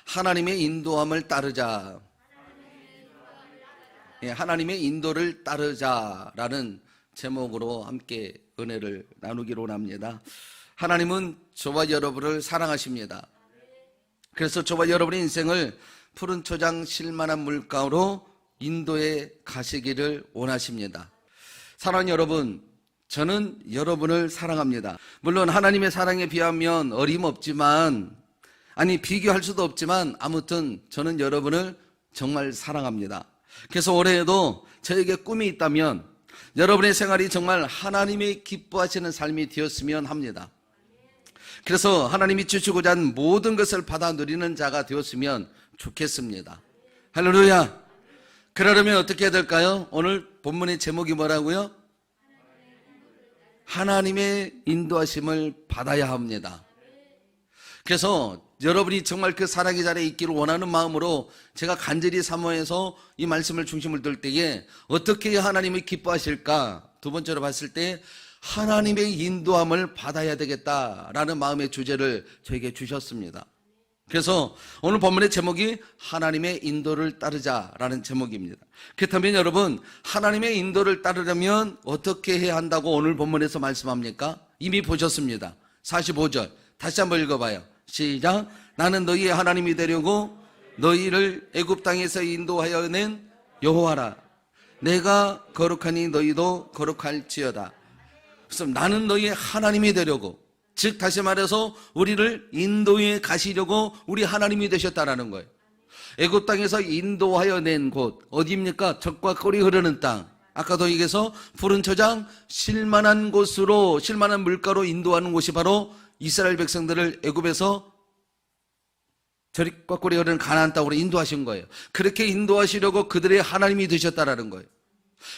하나님의 인도함을 따르자. 하나님의 인도를 따르자라는 제목으로 함께 은혜를 나누기로 합니다. 하나님은 저와 여러분을 사랑하십니다. 그래서 저와 여러분의 인생을 푸른 초장 쉴만한 물가로 인도해 가시기를 원하십니다. 사랑하는 여러분, 저는 여러분을 사랑합니다. 물론 하나님의 사랑에 비하면 어림없지만, 비교할 수도 없지만 아무튼 저는 여러분을 정말 사랑합니다. 그래서 올해에도 저에게 꿈이 있다면 여러분의 생활이 정말 하나님이 기뻐하시는 삶이 되었으면 합니다. 그래서 하나님이 주시고자 한 모든 것을 받아 누리는 자가 되었으면 좋겠습니다. 할렐루야. 그러려면 어떻게 해야 될까요? 오늘 본문의 제목이 뭐라고요? 하나님의 인도하심을 받아야 합니다. 그래서 여러분이 정말 그 사랑의 자리에 있기를 원하는 마음으로 제가 간절히 사모해서 이 말씀을 중심을 둘 때에 어떻게 하나님이 기뻐하실까? 두 번째로 봤을 때 하나님의 인도함을 받아야 되겠다라는 마음의 주제를 저에게 주셨습니다. 그래서 오늘 본문의 제목이 하나님의 인도를 따르자라는 제목입니다. 그렇다면 여러분, 하나님의 인도를 따르려면 어떻게 해야 한다고 오늘 본문에서 말씀합니까? 이미 보셨습니다. 45절 다시 한번 읽어봐요. 시작. 나는 너희의 하나님이 되려고 너희를 애굽 땅에서 인도하여 낸 여호와라. 내가 거룩하니 너희도 거룩할지어다. 그래서 나는 너희의 하나님이 되려고, 즉 다시 말해서 우리를 인도해 가시려고 우리 하나님이 되셨다라는 거예요. 애굽 땅에서 인도하여 낸 곳 어디입니까? 젖과 꿀이 흐르는 땅. 아까도 얘기해서 푸른 초장 쉴만한 곳으로, 쉴만한 물가로 인도하는 곳이 바로 이스라엘 백성들을 애굽에서 젖과 꿀이 흐르는 가나안 땅으로 인도하신 거예요. 그렇게 인도하시려고 그들의 하나님이 되셨다라는 거예요.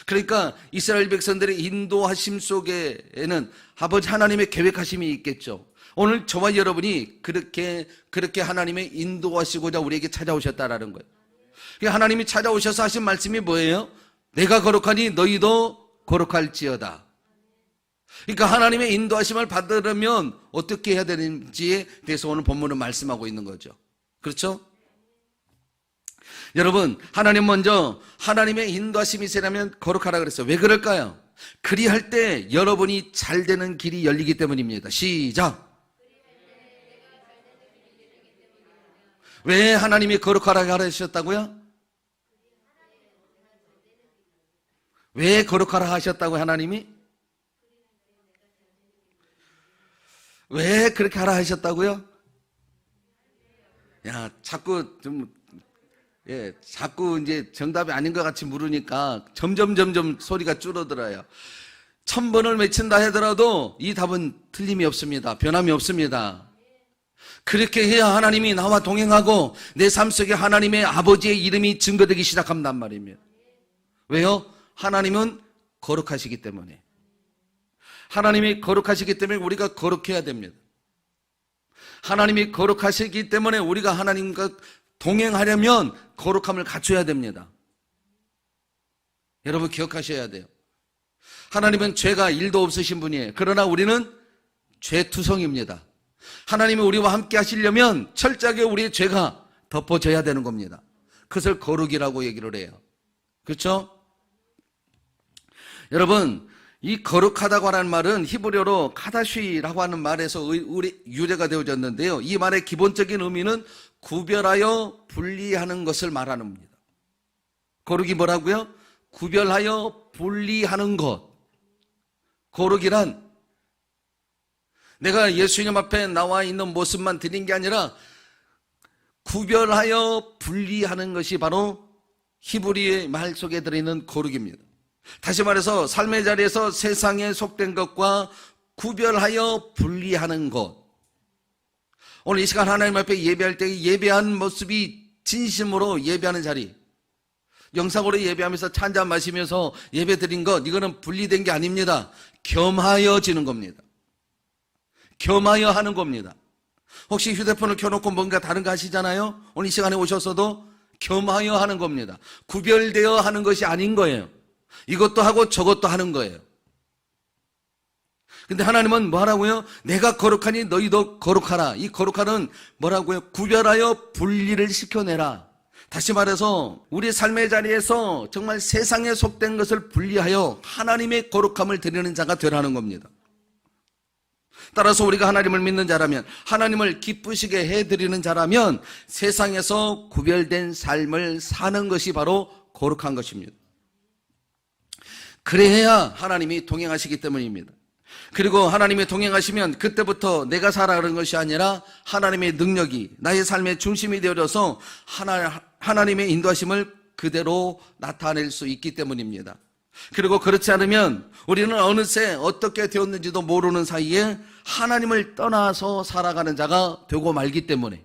그러니까 이스라엘 백성들의 인도하심 속에는 아버지 하나님의 계획하심이 있겠죠. 오늘 저와 여러분이 그렇게 하나님의 인도하시고자 우리에게 찾아오셨다라는 거예요. 하나님이 찾아오셔서 하신 말씀이 뭐예요? 내가 거룩하니 너희도 거룩할지어다. 그러니까 하나님의 인도하심을 받으려면 어떻게 해야 되는지에 대해서 오늘 본문은 말씀하고 있는 거죠. 그렇죠? 여러분, 하나님 먼저 하나님의 인도하심이 있으려면 거룩하라 그랬어요. 왜 그럴까요? 그리할 때 여러분이 잘 되는 길이 열리기 때문입니다. 시작. 왜 하나님이 거룩하라고 하셨다고요? 왜 거룩하라 하셨다고 하나님이? 왜 그렇게 하라 하셨다고요? 자꾸 이제 정답이 아닌 것 같이 물으니까 점점 소리가 줄어들어요. 1000번을 외친다 하더라도 이 답은 틀림이 없습니다. 변함이 없습니다. 그렇게 해야 하나님이 나와 동행하고 내 삶 속에 하나님의 아버지의 이름이 증거되기 시작한단 말입니다. 왜요? 하나님은 거룩하시기 때문에. 하나님이 거룩하시기 때문에 우리가 거룩해야 됩니다. 하나님이 거룩하시기 때문에 우리가 하나님과 동행하려면 거룩함을 갖춰야 됩니다. 여러분 기억하셔야 돼요. 하나님은 죄가 1도 없으신 분이에요. 그러나 우리는 죄투성입니다. 하나님이 우리와 함께 하시려면 철저하게 우리의 죄가 덮어져야 되는 겁니다. 그것을 거룩이라고 얘기를 해요. 그렇죠? 여러분, 이 거룩하다고 하는 말은 히브리어로 카다쉬라고 하는 말에서 유래가 되어졌는데요. 이 말의 기본적인 의미는 구별하여 분리하는 것을 말하는 겁니다. 거룩이 뭐라고요? 구별하여 분리하는 것. 거룩이란 내가 예수님 앞에 나와 있는 모습만 드린 게 아니라 구별하여 분리하는 것이 바로 히브리의 말 속에 들어있는 거룩입니다. 다시 말해서 삶의 자리에서 세상에 속된 것과 구별하여 분리하는 것. 오늘 이 시간 하나님 앞에 예배할 때 예배한 모습이 진심으로 예배하는 자리, 영상으로 예배하면서 차 한잔 마시면서 예배 드린 것, 이거는 분리된 게 아닙니다. 겸하여지는 겁니다. 겸하여 하는 겁니다. 혹시 휴대폰을 켜놓고 뭔가 다른 거 하시잖아요? 오늘 이 시간에 오셨어도 겸하여 하는 겁니다. 구별되어 하는 것이 아닌 거예요. 이것도 하고 저것도 하는 거예요. 근데 하나님은 뭐하라고요? 내가 거룩하니 너희도 거룩하라. 이 거룩하는 뭐라고요? 구별하여 분리를 시켜내라. 다시 말해서 우리 삶의 자리에서 정말 세상에 속된 것을 분리하여 하나님의 거룩함을 드리는 자가 되라는 겁니다. 따라서 우리가 하나님을 믿는 자라면, 하나님을 기쁘시게 해드리는 자라면 세상에서 구별된 삶을 사는 것이 바로 거룩한 것입니다. 그래야 하나님이 동행하시기 때문입니다. 그리고 하나님이 동행하시면 그때부터 내가 살아가는 것이 아니라 하나님의 능력이 나의 삶의 중심이 되어져서 하나님의 인도하심을 그대로 나타낼 수 있기 때문입니다. 그리고 그렇지 않으면 우리는 어느새 어떻게 되었는지도 모르는 사이에 하나님을 떠나서 살아가는 자가 되고 말기 때문에,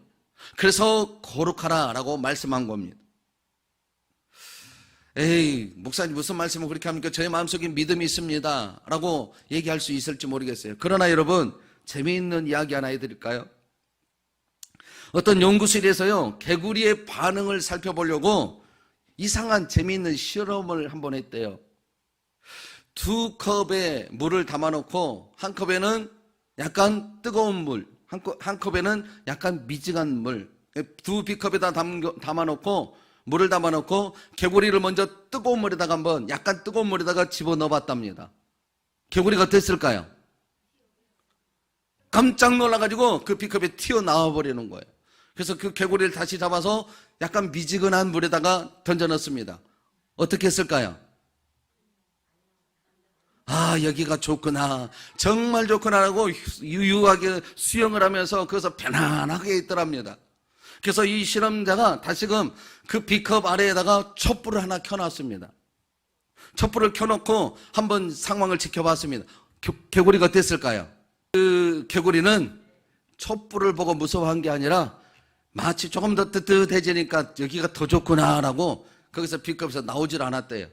그래서 거룩하라 라고 말씀한 겁니다. 에이, 목사님 무슨 말씀을 그렇게 합니까? 저의 마음속에 믿음이 있습니다 라고 얘기할 수 있을지 모르겠어요. 그러나 여러분, 재미있는 이야기 하나 해드릴까요? 어떤 연구실에서요, 개구리의 반응을 살펴보려고 이상한 재미있는 실험을 한번 했대요. 2컵에 물을 담아놓고 한 컵에는 약간 뜨거운 물, 한 컵에는 약간 미지근한 물, 두 비컵에다 담아놓고 물을 담아놓고 개구리를 먼저 뜨거운 물에다가 한번 약간 뜨거운 물에다가 집어넣어봤답니다. 개구리가 어땠을까요? 깜짝 놀라가지고 그 비컵에 튀어나와 버리는 거예요. 그래서 그 개구리를 다시 잡아서 약간 미지근한 물에다가 던져넣습니다. 어떻게 했을까요? 아, 여기가 좋구나, 정말 좋구나 하고 유유하게 수영을 하면서 거기서 편안하게 있더랍니다. 그래서 이 실험자가 다시금 그 B컵 아래에다가 촛불을 하나 켜놨습니다. 촛불을 켜놓고 한번 상황을 지켜봤습니다. 개구리가 어땠을까요? 그 개구리는 촛불을 보고 무서워한 게 아니라 마치 조금 더 뜨뜻해지니까 여기가 더 좋구나라고 거기서 B컵에서 나오질 않았대요.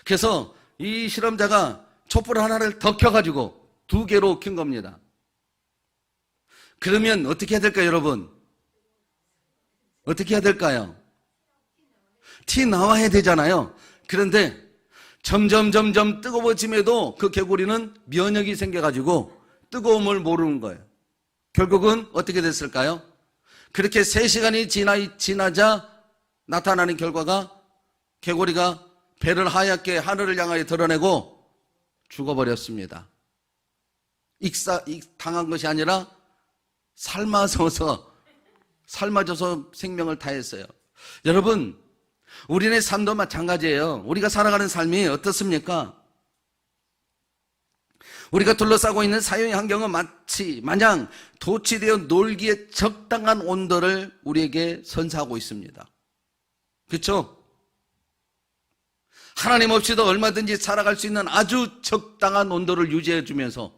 그래서 이 실험자가 촛불 하나를 더 켜가지고 2개로 켠 겁니다. 그러면 어떻게 해야 될까요, 여러분? 어떻게 해야 될까요? 티 나와야 되잖아요. 그런데 점점 뜨거워짐에도 그 개구리는 면역이 생겨가지고 뜨거움을 모르는 거예요. 결국은 어떻게 됐을까요? 그렇게 3시간이 지나자 나타나는 결과가 개구리가 배를 하얗게 하늘을 향하여 드러내고 죽어버렸습니다. 당한 것이 아니라 삶아져서 생명을 다했어요. 여러분, 우리의 삶도 마찬가지예요. 우리가 살아가는 삶이 어떻습니까? 우리가 둘러싸고 있는 사회의 환경은 마냥 도취되어 놀기에 적당한 온도를 우리에게 선사하고 있습니다. 그렇죠? 하나님 없이도 얼마든지 살아갈 수 있는 아주 적당한 온도를 유지해 주면서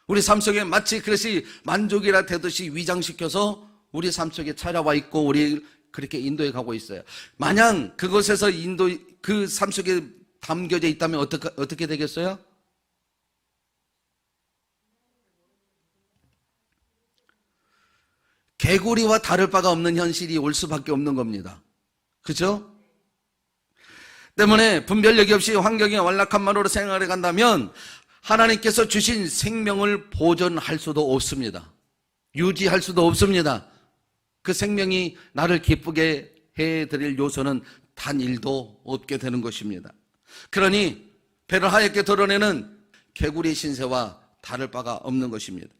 우리 삶 속에 마치 그것이 만족이라 되듯이 위장시켜서 우리 삶 속에 찾아와 있고 우리 그렇게 인도해 가고 있어요. 만약 그곳에서 그 삶 속에 담겨져 있다면 어떻게 되겠어요? 개구리와 다를 바가 없는 현실이 올 수밖에 없는 겁니다. 그죠? 때문에 분별력이 없이 환경이 완락한 만으로 생활해 간다면 하나님께서 주신 생명을 보존할 수도 없습니다. 유지할 수도 없습니다. 그 생명이 나를 기쁘게 해드릴 요소는 단 1도 없게 되는 것입니다. 그러니 배를 하얗게 드러내는 개구리 신세와 다를 바가 없는 것입니다.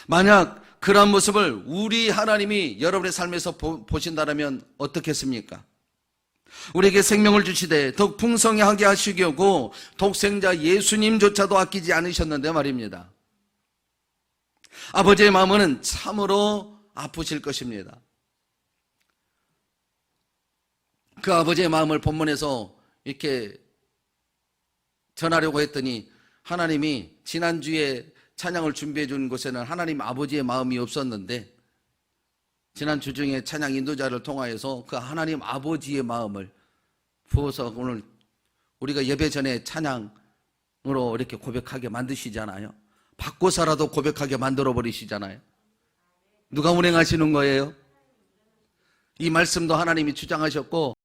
만약 그러한 모습을 우리 하나님이 여러분의 삶에서 보신다면 어떻겠습니까? 우리에게 생명을 주시되 더욱 풍성하게 하시려고 독생자 예수님조차도 아끼지 않으셨는데 말입니다. 아버지의 마음은 참으로 아프실 것입니다. 그 아버지의 마음을 본문에서 이렇게 전하려고 했더니 하나님이 지난주에 찬양을 준비해 준 곳에는 하나님 아버지의 마음이 없었는데 지난 주 중에 찬양 인도자를 통하여서 그 하나님 아버지의 마음을 부어서 오늘 우리가 예배 전에 찬양으로 이렇게 고백하게 만드시잖아요. 바꿔서라도 고백하게 만들어 버리시잖아요. 누가 운행하시는 거예요? 이 말씀도 하나님이 주장하셨고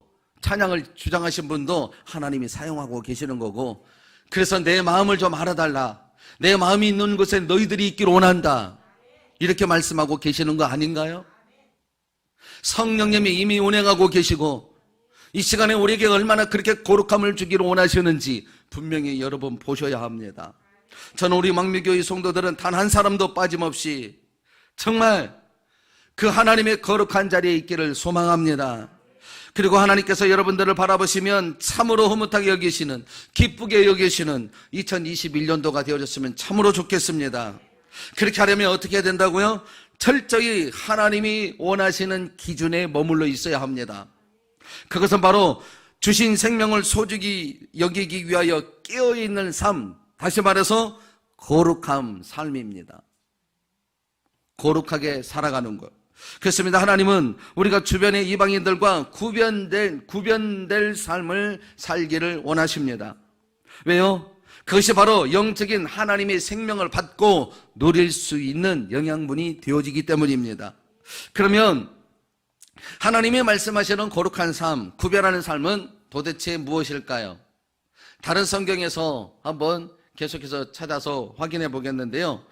찬양을 주장하신 분도 하나님이 사용하고 계시는 거고, 그래서 내 마음을 좀 알아달라. 내 마음이 있는 곳에 너희들이 있기를 원한다. 이렇게 말씀하고 계시는 거 아닌가요? 성령님이 이미 운행하고 계시고 이 시간에 우리에게 얼마나 그렇게 거룩함을 주기를 원하시는지 분명히 여러분 보셔야 합니다. 저는 우리 망미교회 성도들은 단 한 사람도 빠짐없이 정말 그 하나님의 거룩한 자리에 있기를 소망합니다. 그리고 하나님께서 여러분들을 바라보시면 참으로 흐뭇하게 여기시는, 기쁘게 여기시는 2021년도가 되어졌으면 참으로 좋겠습니다. 그렇게 하려면 어떻게 해야 된다고요? 철저히 하나님이 원하시는 기준에 머물러 있어야 합니다. 그것은 바로 주신 생명을 소중히 여기기 위하여 깨어있는 삶, 다시 말해서 거룩한 삶입니다. 거룩하게 살아가는 것. 그렇습니다. 하나님은 우리가 주변의 이방인들과 구별될 삶을 살기를 원하십니다. 왜요? 그것이 바로 영적인 하나님의 생명을 받고 누릴 수 있는 영양분이 되어지기 때문입니다. 그러면 하나님이 말씀하시는 거룩한 삶, 구별하는 삶은 도대체 무엇일까요? 다른 성경에서 한번 계속해서 찾아서 확인해 보겠는데요.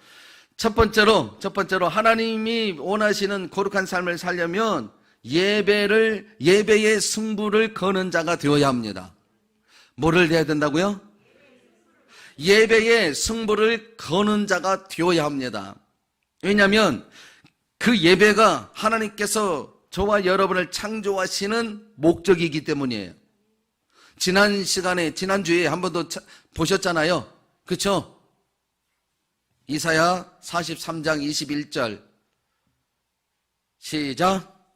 첫 번째로 하나님이 원하시는 거룩한 삶을 살려면 예배의 승부를 거는 자가 되어야 합니다. 뭐를 해야 된다고요? 예배의 승부를 거는 자가 되어야 합니다. 왜냐하면 그 예배가 하나님께서 저와 여러분을 창조하시는 목적이기 때문이에요. 지난주에 한 번 더 보셨잖아요. 그렇죠? 이사야 43장 21절 시작.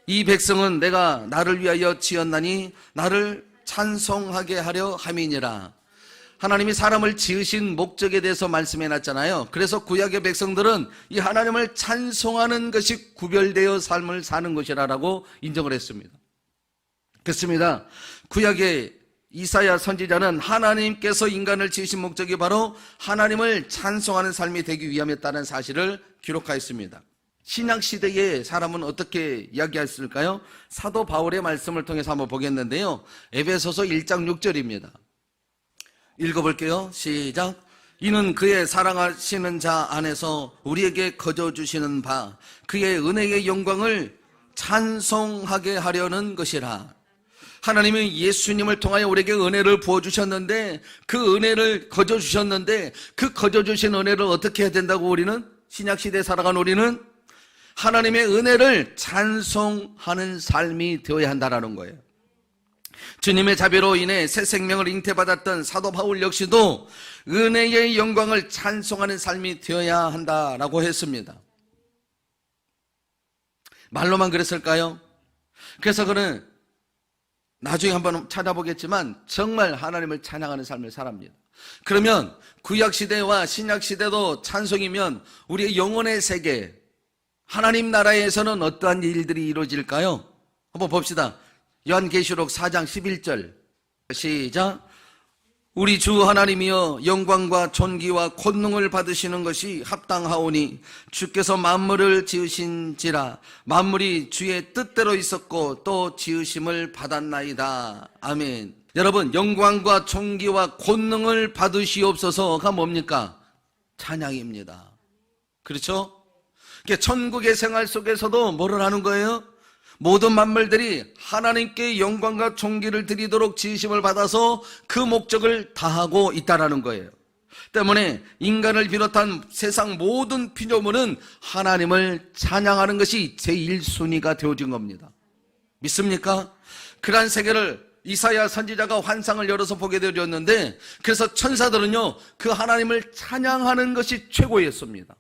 이 백성은 내가 나를 위하여 지었나니 나를 찬송하게 하려 함이니라. 하나님이 사람을 지으신 목적에 대해서 말씀해 놨잖아요. 그래서 구약의 백성들은 이 하나님을 찬송하는 것이 구별되어 삶을 사는 것이라고 인정을 했습니다. 그렇습니다. 구약의 이사야 선지자는 하나님께서 인간을 지으신 목적이 바로 하나님을 찬송하는 삶이 되기 위함이었다는 사실을 기록하였습니다. 신약시대의 사람은 어떻게 이야기했을까요? 사도 바울의 말씀을 통해서 한번 보겠는데요. 에베소서 1장 6절입니다. 읽어볼게요. 시작. 이는 그의 사랑하시는 자 안에서 우리에게 거저주시는 바 그의 은혜의 영광을 찬송하게 하려는 것이라. 하나님은 예수님을 통하여 우리에게 은혜를 부어주셨는데 그 은혜를 거저주셨는데 그 거저주신 은혜를 어떻게 해야 된다고 우리는? 신약시대에 살아간 우리는 하나님의 은혜를 찬송하는 삶이 되어야 한다는 거예요. 주님의 자비로 인해 새 생명을 잉태받았던 사도 바울 역시도 은혜의 영광을 찬송하는 삶이 되어야 한다라고 했습니다. 말로만 그랬을까요? 그래서 그는 나중에 한번 찾아보겠지만 정말 하나님을 찬양하는 삶을 살합니다. 그러면 구약시대와 신약시대도 찬송이면 우리의 영혼의 세계, 하나님 나라에서는 어떠한 일들이 이루어질까요? 한번 봅시다. 요한계시록 4장 11절 시작. 우리 주 하나님이여 영광과 존귀와 권능을 받으시는 것이 합당하오니 주께서 만물을 지으신지라 만물이 주의 뜻대로 있었고 또 지으심을 받았나이다. 아멘. 여러분, 영광과 존귀와 권능을 받으시옵소서가 뭡니까? 찬양입니다. 그렇죠? 천국의 생활 속에서도 뭐를 하는 거예요? 모든 만물들이 하나님께 영광과 존귀를 드리도록 지으심을 받아서 그 목적을 다하고 있다는 거예요. 때문에 인간을 비롯한 세상 모든 피조물은 하나님을 찬양하는 것이 제1순위가 되어진 겁니다. 믿습니까? 그러한 세계를 이사야 선지자가 환상을 열어서 보게 되었는데, 그래서 천사들은요 그 하나님을 찬양하는 것이 최고였습니다.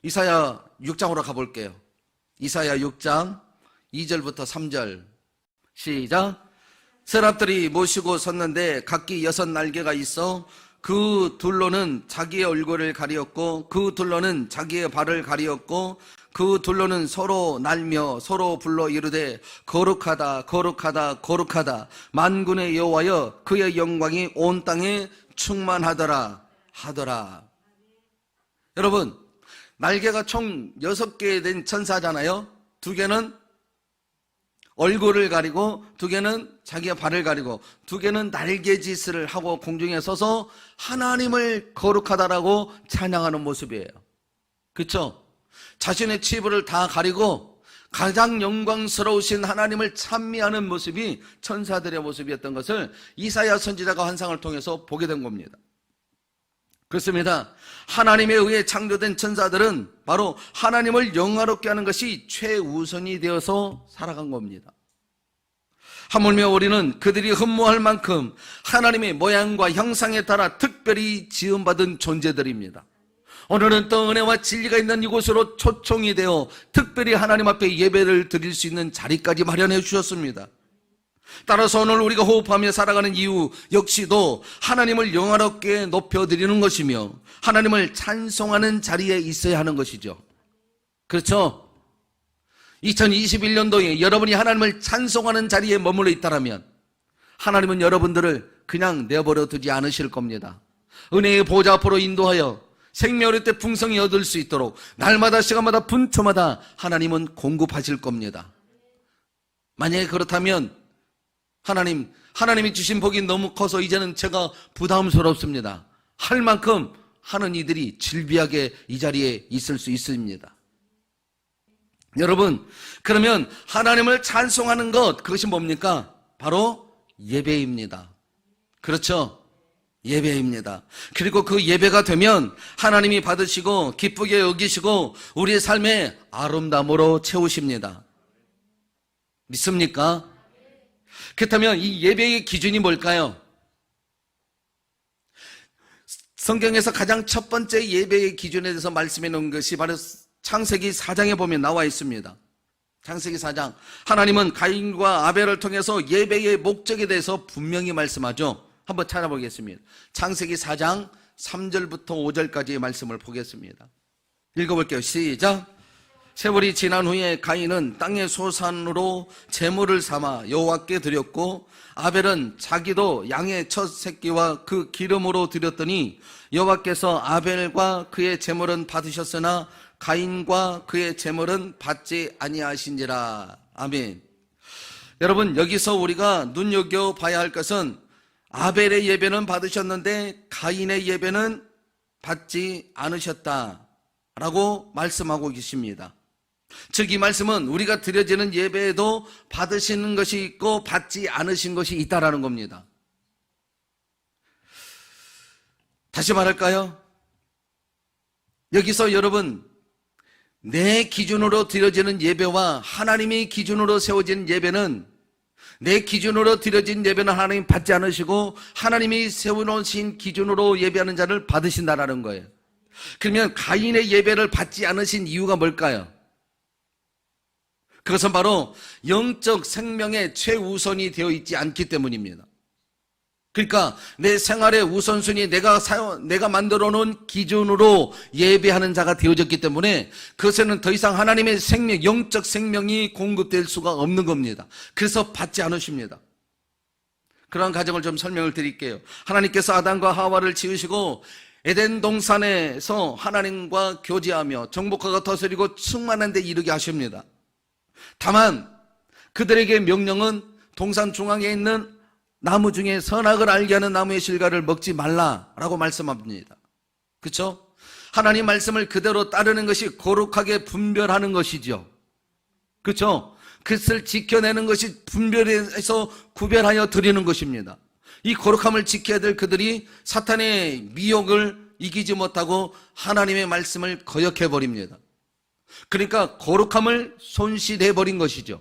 이사야 6장으로 가볼게요. 이사야 6장 2절부터 3절 시작. 세랍들이 모시고 섰는데 각기 6날개가 있어 그 둘로는 자기의 얼굴을 가리었고 그 둘로는 자기의 발을 가리었고 그 둘로는 서로 날며 서로 불러 이르되 거룩하다 거룩하다 거룩하다 만군의 여호와여 그의 영광이 온 땅에 충만하더라 하더라. 여러분, 날개가 총 6개 된 천사잖아요. 2개는 얼굴을 가리고, 두 개는 자기의 발을 가리고, 두 개는 날개짓을 하고 공중에 서서 하나님을 거룩하다라고 찬양하는 모습이에요. 그렇죠? 자신의 치부를 다 가리고 가장 영광스러우신 하나님을 찬미하는 모습이 천사들의 모습이었던 것을 이사야 선지자가 환상을 통해서 보게 된 겁니다. 그렇습니다. 하나님에 의해 창조된 천사들은 바로 하나님을 영화롭게 하는 것이 최우선이 되어서 살아간 겁니다. 하물며 우리는 그들이 흠모할 만큼 하나님의 모양과 형상에 따라 특별히 지음받은 존재들입니다. 오늘은 또 은혜와 진리가 있는 이곳으로 초청이 되어 특별히 하나님 앞에 예배를 드릴 수 있는 자리까지 마련해 주셨습니다. 따라서 오늘 우리가 호흡하며 살아가는 이유 역시도 하나님을 영화롭게 높여드리는 것이며 하나님을 찬송하는 자리에 있어야 하는 것이죠. 그렇죠? 2021년도에 여러분이 하나님을 찬송하는 자리에 머물러 있다면 하나님은 여러분들을 그냥 내버려 두지 않으실 겁니다. 은혜의 보좌 앞으로 인도하여 생명의 때 풍성히 얻을 수 있도록 날마다 시간마다 분초마다 하나님은 공급하실 겁니다. 만약에 그렇다면 하나님이 주신 복이 너무 커서 이제는 제가 부담스럽습니다. 할 만큼 하는 이들이 질비하게 이 자리에 있을 수 있습니다. 여러분, 그러면 하나님을 찬송하는 것, 그것이 뭡니까? 바로 예배입니다. 그렇죠? 예배입니다. 그리고 그 예배가 되면 하나님이 받으시고 기쁘게 여기시고 우리의 삶의 아름다움으로 채우십니다. 믿습니까? 그렇다면 이 예배의 기준이 뭘까요? 성경에서 가장 첫 번째 예배의 기준에 대해서 말씀해 놓은 것이 바로 창세기 4장에 보면 나와 있습니다. 창세기 4장, 하나님은 가인과 아벨을 통해서 예배의 목적에 대해서 분명히 말씀하죠. 한번 찾아보겠습니다. 창세기 4장 3절부터 5절까지의 말씀을 보겠습니다. 읽어볼게요. 시작. 세월이 지난 후에 가인은 땅의 소산으로 제물을 삼아 여호와께 드렸고 아벨은 자기도 양의 첫 새끼와 그 기름으로 드렸더니 여호와께서 아벨과 그의 제물은 받으셨으나 가인과 그의 제물은 받지 아니하신지라. 아멘. 여러분, 여기서 우리가 눈여겨봐야 할 것은 아벨의 예배는 받으셨는데 가인의 예배는 받지 않으셨다라고 말씀하고 계십니다. 즉 이 말씀은 우리가 드려지는 예배에도 받으시는 것이 있고 받지 않으신 것이 있다라는 겁니다. 다시 말할까요? 여기서 여러분, 내 기준으로 드려지는 예배와 하나님의 기준으로 세워진 예배는, 내 기준으로 드려진 예배는 하나님 받지 않으시고 하나님이 세워놓으신 기준으로 예배하는 자를 받으신다라는 거예요. 그러면 가인의 예배를 받지 않으신 이유가 뭘까요? 그것은 바로 영적 생명의 최우선이 되어 있지 않기 때문입니다. 그러니까 내 생활의 우선순위, 내가 만들어 놓은 기준으로 예배하는 자가 되어졌기 때문에 그것에는 더 이상 하나님의 생명, 영적 생명이 공급될 수가 없는 겁니다. 그래서 받지 않으십니다. 그런 가정을 좀 설명을 드릴게요. 하나님께서 아담과 하와를 지으시고 에덴 동산에서 하나님과 교제하며 정복하고 다스리고 충만한 데 이르게 하십니다. 다만 그들에게 명령은 동산 중앙에 있는 나무 중에 선악을 알게 하는 나무의 실과를 먹지 말라라고 말씀합니다. 그렇죠? 하나님 말씀을 그대로 따르는 것이 거룩하게 분별하는 것이죠. 그렇죠? 그것을 지켜내는 것이 분별해서 구별하여 드리는 것입니다. 이 거룩함을 지켜야 될 그들이 사탄의 미혹을 이기지 못하고 하나님의 말씀을 거역해버립니다. 그러니까 거룩함을 손실해버린 것이죠.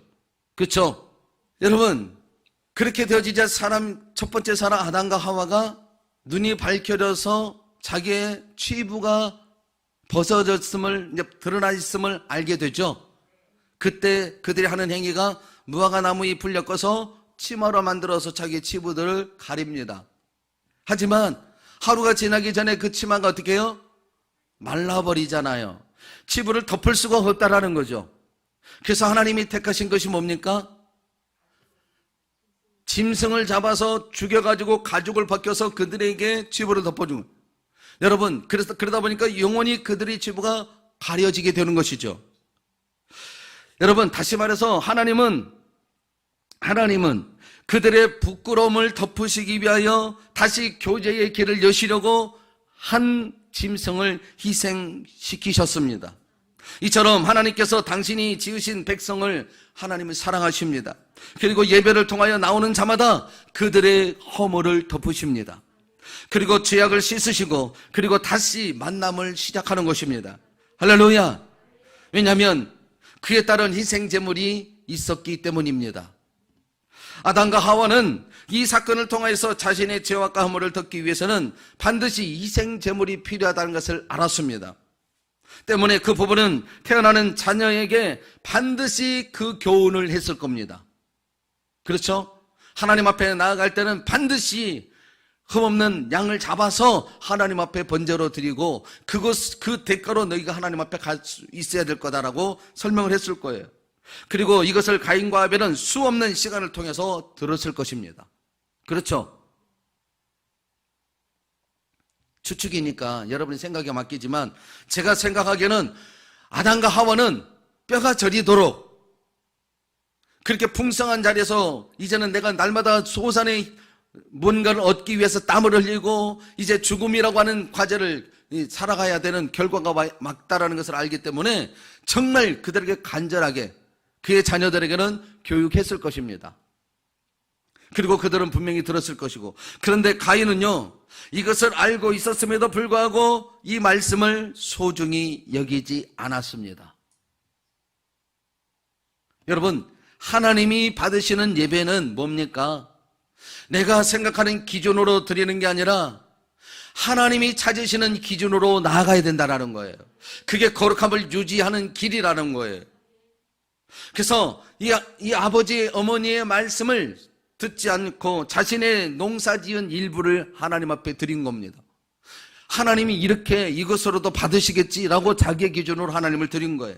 그렇죠? 여러분, 그렇게 되어지자 첫 번째 사람 아담과 하와가 눈이 밝혀져서 자기의 치부가 벗어졌음을, 이제 드러나 있음을 알게 되죠. 그때 그들이 하는 행위가 무화과 나무 잎을 엮어서 치마로 만들어서 자기의 치부들을 가립니다. 하지만 하루가 지나기 전에 그 치마가 어떻게 해요? 말라버리잖아요. 치부를 덮을 수가 없다라는 거죠. 그래서 하나님이 택하신 것이 뭡니까? 짐승을 잡아서 죽여가지고 가죽을 벗겨서 그들에게 치부를 덮어준 거예요. 여러분, 그러다 보니까 영원히 그들의 치부가 가려지게 되는 것이죠. 여러분, 다시 말해서 하나님은 하나님은 그들의 부끄러움을 덮으시기 위하여 다시 교제의 길을 여시려고 한 짐승을 희생시키셨습니다. 이처럼 하나님께서 당신이 지으신 백성을 하나님을 사랑하십니다. 그리고 예배를 통하여 나오는 자마다 그들의 허물을 덮으십니다. 그리고 죄악을 씻으시고 그리고 다시 만남을 시작하는 것입니다. 할렐루야. 왜냐하면 그에 따른 희생 제물이 있었기 때문입니다. 아담과 하와는 이 사건을 통해서 자신의 죄와 허물을 덮기 위해서는 반드시 희생 제물이 필요하다는 것을 알았습니다. 때문에 그 부부는 태어나는 자녀에게 반드시 그 교훈을 했을 겁니다. 그렇죠? 하나님 앞에 나아갈 때는 반드시 흠없는 양을 잡아서 하나님 앞에 번제로 드리고 그 대가로 너희가 하나님 앞에 갈 수 있어야 될 거다라고 설명을 했을 거예요. 그리고 이것을 가인과 아벨은 수없는 시간을 통해서 들었을 것입니다. 그렇죠? 추측이니까 여러분의 생각에 맡기지만 제가 생각하기에는 아담과 하와는 뼈가 저리도록 그렇게 풍성한 자리에서 이제는 내가 날마다 소산에 뭔가를 얻기 위해서 땀을 흘리고 이제 죽음이라고 하는 과제를 살아가야 되는 결과가 막다라는 것을 알기 때문에 정말 그들에게 간절하게 그의 자녀들에게는 교육했을 것입니다. 그리고 그들은 분명히 들었을 것이고, 그런데 가인은요 이것을 알고 있었음에도 불구하고 이 말씀을 소중히 여기지 않았습니다. 여러분, 하나님이 받으시는 예배는 뭡니까? 내가 생각하는 기준으로 드리는 게 아니라 하나님이 찾으시는 기준으로 나아가야 된다는 거예요. 그게 거룩함을 유지하는 길이라는 거예요. 그래서 이 아버지 어머니의 말씀을 듣지 않고 자신의 농사지은 일부를 하나님 앞에 드린 겁니다. 하나님이 이렇게 이것으로도 받으시겠지라고 자기의 기준으로 하나님을 드린 거예요.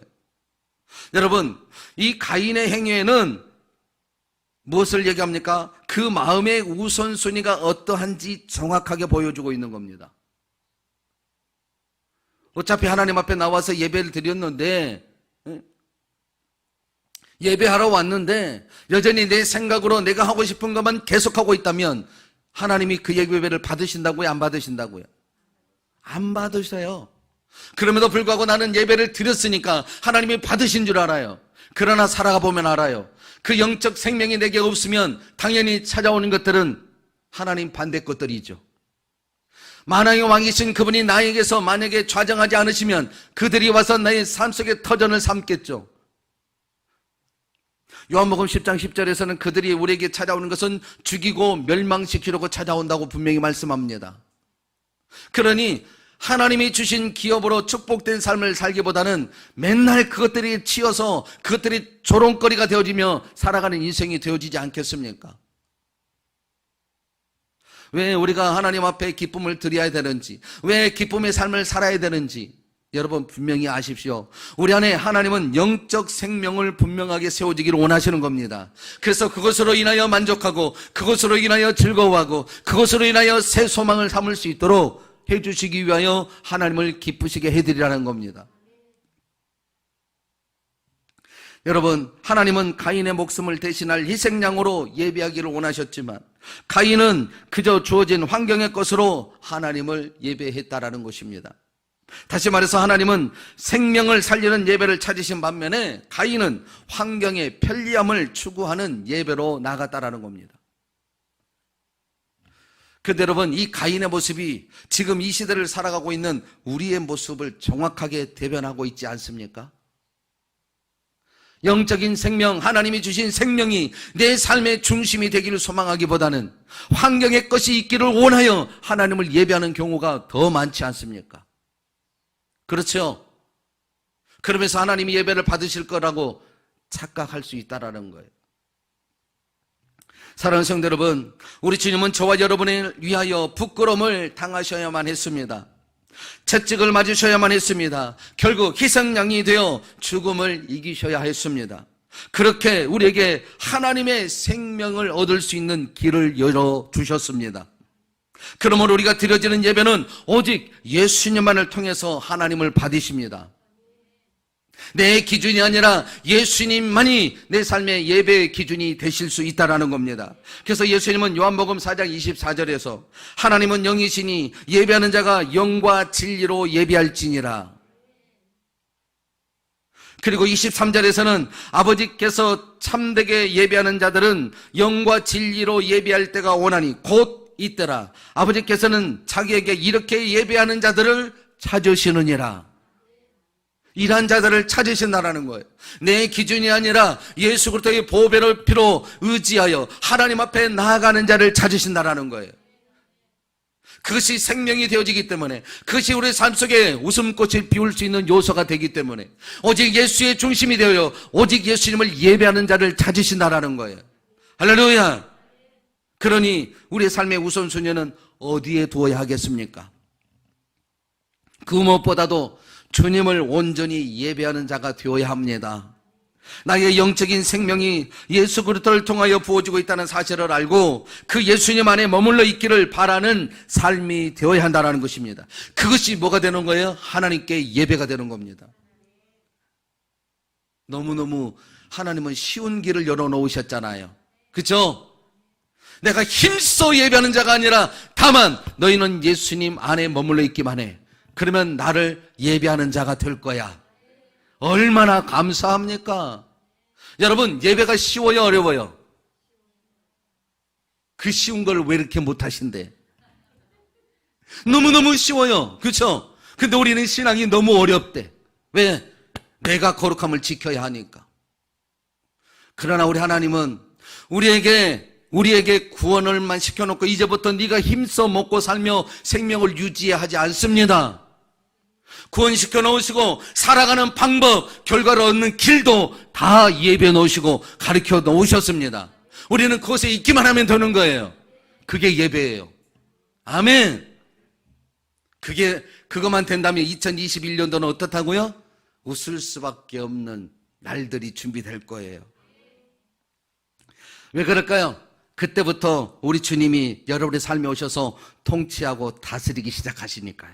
여러분, 이 가인의 행위에는 무엇을 얘기합니까? 그 마음의 우선순위가 어떠한지 정확하게 보여주고 있는 겁니다. 어차피 하나님 앞에 나와서 예배를 드렸는데, 예배하러 왔는데 여전히 내 생각으로 내가 하고 싶은 것만 계속하고 있다면 하나님이 그 예배를 받으신다고요? 안 받으신다고요? 안 받으셔요. 그럼에도 불구하고 나는 예배를 드렸으니까 하나님이 받으신 줄 알아요. 그러나 살아가 보면 알아요. 그 영적 생명이 내게 없으면 당연히 찾아오는 것들은 하나님 반대 것들이죠. 만왕의 왕이신 그분이 나에게서 만약에 좌정하지 않으시면 그들이 와서 나의 삶 속에 터전을 삼겠죠. 요한복음 10장 10절에서는 그들이 우리에게 찾아오는 것은 죽이고 멸망시키려고 찾아온다고 분명히 말씀합니다. 그러니 하나님이 주신 기업으로 축복된 삶을 살기보다는 맨날 그것들이 치여서 그것들이 조롱거리가 되어지며 살아가는 인생이 되어지지 않겠습니까? 왜 우리가 하나님 앞에 기쁨을 드려야 되는지, 왜 기쁨의 삶을 살아야 되는지 여러분 분명히 아십시오. 우리 안에 하나님은 영적 생명을 분명하게 세워지기를 원하시는 겁니다. 그래서 그것으로 인하여 만족하고 그것으로 인하여 즐거워하고 그것으로 인하여 새 소망을 삼을 수 있도록 해주시기 위하여 하나님을 기쁘시게 해드리라는 겁니다. 여러분, 하나님은 가인의 목숨을 대신할 희생양으로 예배하기를 원하셨지만 가인은 그저 주어진 환경의 것으로 하나님을 예배했다라는 것입니다. 다시 말해서 하나님은 생명을 살리는 예배를 찾으신 반면에 가인은 환경의 편리함을 추구하는 예배로 나갔다라는 겁니다. 그런데 여러분, 이 가인의 모습이 지금 이 시대를 살아가고 있는 우리의 모습을 정확하게 대변하고 있지 않습니까? 영적인 생명, 하나님이 주신 생명이 내 삶의 중심이 되기를 소망하기보다는 환경의 것이 있기를 원하여 하나님을 예배하는 경우가 더 많지 않습니까? 그렇죠? 그러면서 하나님이 예배를 받으실 거라고 착각할 수 있다라는 거예요. 사랑하는 성도 여러분, 우리 주님은 저와 여러분을 위하여 부끄러움을 당하셔야만 했습니다. 채찍을 맞으셔야만 했습니다. 결국 희생양이 되어 죽음을 이기셔야 했습니다. 그렇게 우리에게 하나님의 생명을 얻을 수 있는 길을 열어주셨습니다. 그러므로 우리가 드려지는 예배는 오직 예수님만을 통해서 하나님을 받으십니다. 내 기준이 아니라 예수님만이 내 삶의 예배의 기준이 되실 수 있다라는 겁니다. 그래서 예수님은 요한복음 4장 24절에서 하나님은 영이시니 예배하는 자가 영과 진리로 예배할지니라. 그리고 23절에서는 아버지께서 참되게 예배하는 자들은 영과 진리로 예배할 때가 오나니 곧 이때라. 아버지께서는 자기에게 이렇게 예배하는 자들을 찾으시느니라. 이러한 자들을 찾으신다라는 거예요. 내 기준이 아니라 예수 그리스도의 보배를 피로 의지하여 하나님 앞에 나아가는 자를 찾으신다라는 거예요. 그것이 생명이 되어지기 때문에, 그것이 우리 삶 속에 웃음꽃을 피울 수 있는 요소가 되기 때문에 오직 예수의 중심이 되어 오직 예수님을 예배하는 자를 찾으신다라는 거예요. 할렐루야. 그러니 우리의 삶의 우선순위는 어디에 두어야 하겠습니까? 그 무엇보다도 주님을 온전히 예배하는 자가 되어야 합니다. 나의 영적인 생명이 예수 그리스도를 통하여 부어지고 있다는 사실을 알고 그 예수님 안에 머물러 있기를 바라는 삶이 되어야 한다는 것입니다. 그것이 뭐가 되는 거예요? 하나님께 예배가 되는 겁니다. 너무너무 하나님은 쉬운 길을 열어놓으셨잖아요. 그렇죠? 내가 힘써 예배하는 자가 아니라 다만 너희는 예수님 안에 머물러 있기만 해. 그러면 나를 예배하는 자가 될 거야. 얼마나 감사합니까? 여러분, 예배가 쉬워요, 어려워요? 그 쉬운 걸 왜 이렇게 못하신대? 너무너무 쉬워요. 그렇죠? 근데 우리는 신앙이 너무 어렵대. 왜? 내가 거룩함을 지켜야 하니까. 그러나 우리 하나님은 우리에게 구원을만 시켜놓고 이제부터 네가 힘써 먹고 살며 생명을 유지하지 않습니다. 구원시켜 놓으시고 살아가는 방법, 결과를 얻는 길도 다 예배해 놓으시고 가르쳐 놓으셨습니다. 우리는 그것에 있기만 하면 되는 거예요. 그게 예배예요. 아멘. 그것만 된다면 2021년도는 어떻다고요? 웃을 수밖에 없는 날들이 준비될 거예요. 왜 그럴까요? 그때부터 우리 주님이 여러분의 삶에 오셔서 통치하고 다스리기 시작하시니까요.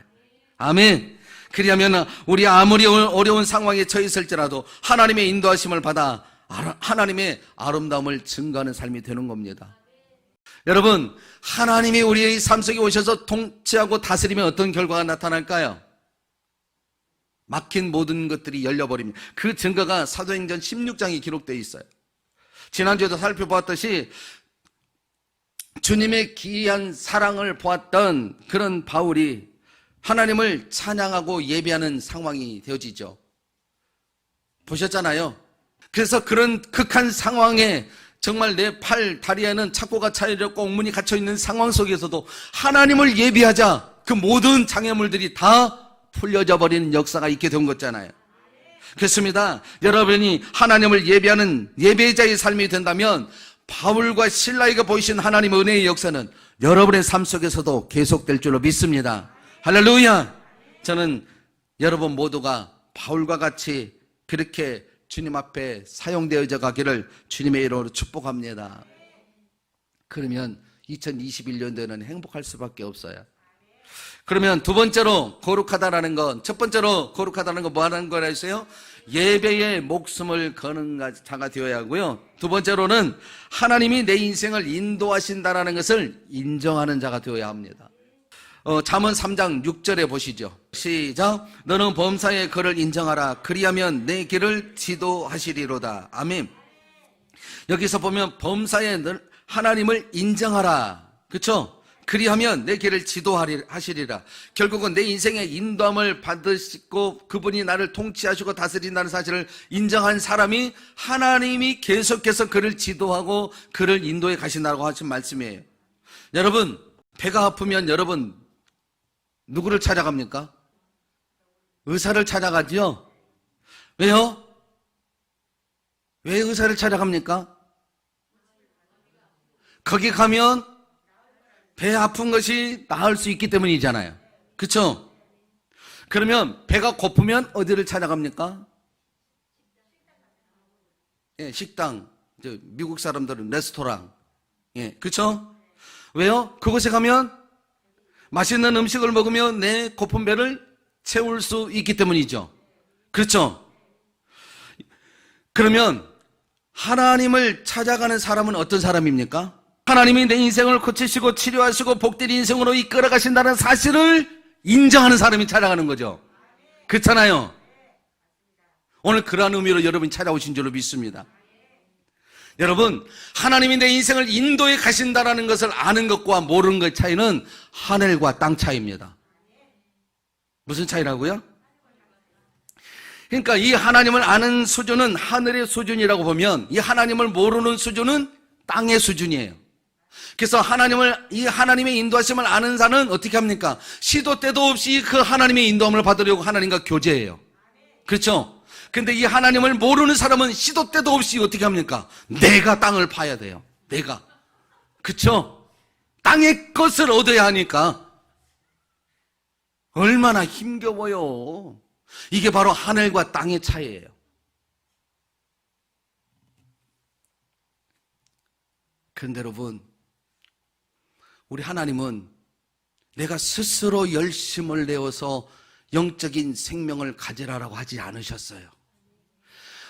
아멘. 그러면 우리 아무리 어려운 상황에 처해 있을지라도 하나님의 인도하심을 받아 하나님의 아름다움을 증거하는 삶이 되는 겁니다. 여러분, 하나님이 우리의 삶 속에 오셔서 통치하고 다스리면 어떤 결과가 나타날까요? 막힌 모든 것들이 열려버립니다. 그 증거가 사도행전 16장에 기록되어 있어요. 지난주에도 살펴보았듯이 주님의 기이한 사랑을 보았던 그런 바울이 하나님을 찬양하고 예배하는 상황이 되어지죠. 보셨잖아요. 그래서 그런 극한 상황에 정말 내 팔, 다리에는 착고가 차이렸고 옥문이 갇혀있는 상황 속에서도 하나님을 예배하자 그 모든 장애물들이 다 풀려져 버리는 역사가 있게 된 거잖아요. 그렇습니다. 여러분이 하나님을 예배하는 예배자의 삶이 된다면 바울과 실라에게 보이신 하나님의 은혜의 역사는 여러분의 삶 속에서도 계속될 줄로 믿습니다. 할렐루야. 저는 여러분 모두가 바울과 같이 그렇게 주님 앞에 사용되어져 가기를 주님의 이름으로 축복합니다. 그러면 2021년도에는 행복할 수밖에 없어요. 그러면 두 번째로 거룩하다라는 건, 첫 번째로 거룩하다는 건 뭐 하는 거라 했어요? 예배에 목숨을 거는 자가 되어야 하고요. 두 번째로는 하나님이 내 인생을 인도하신다라는 것을 인정하는 자가 되어야 합니다. 잠언 3장 6절에 보시죠. 시작. 너는 범사의 그를 인정하라. 그리하면 내 길을 지도하시리로다. 아멘. 여기서 보면 범사의 하나님을 인정하라. 그렇죠? 그리하면 내 길을 지도하시리라. 결국은 내 인생의 인도함을 받으시고 그분이 나를 통치하시고 다스린다는 사실을 인정한 사람이 하나님이 계속해서 그를 지도하고 그를 인도해 가신다고 하신 말씀이에요. 여러분, 배가 아프면 여러분 누구를 찾아갑니까? 의사를 찾아가죠. 왜요? 왜 의사를 찾아갑니까? 거기 가면 배 아픈 것이 나을 수 있기 때문이잖아요. 그렇죠? 그러면 배가 고프면 어디를 찾아갑니까? 예, 식당. 미국 사람들은 레스토랑. 예, 그렇죠? 왜요? 그곳에 가면 맛있는 음식을 먹으면 내 고픈 배를 채울 수 있기 때문이죠. 그렇죠? 그러면 하나님을 찾아가는 사람은 어떤 사람입니까? 하나님이 내 인생을 고치시고 치료하시고 복된 인생으로 이끌어 가신다는 사실을 인정하는 사람이 찾아가는 거죠. 그렇잖아요. 오늘 그러한 의미로 여러분이 찾아오신 줄로 믿습니다. 여러분, 하나님이 내 인생을 인도해 가신다는 것을 아는 것과 모르는 것의 차이는 하늘과 땅 차이입니다. 무슨 차이라고요? 그러니까 이 하나님을 아는 수준은 하늘의 수준이라고 보면 이 하나님을 모르는 수준은 땅의 수준이에요. 그래서 이 하나님의 인도하심을 아는 자는 어떻게 합니까? 시도 때도 없이 그 하나님의 인도함을 받으려고 하나님과 교제해요. 그렇죠? 근데 이 하나님을 모르는 사람은 시도 때도 없이 어떻게 합니까? 내가 땅을 파야 돼요. 내가. 그렇죠? 땅의 것을 얻어야 하니까 얼마나 힘겨워요. 이게 바로 하늘과 땅의 차이예요. 그런데 여러분, 우리 하나님은 내가 스스로 열심을 내어서 영적인 생명을 가지라라고 하지 않으셨어요.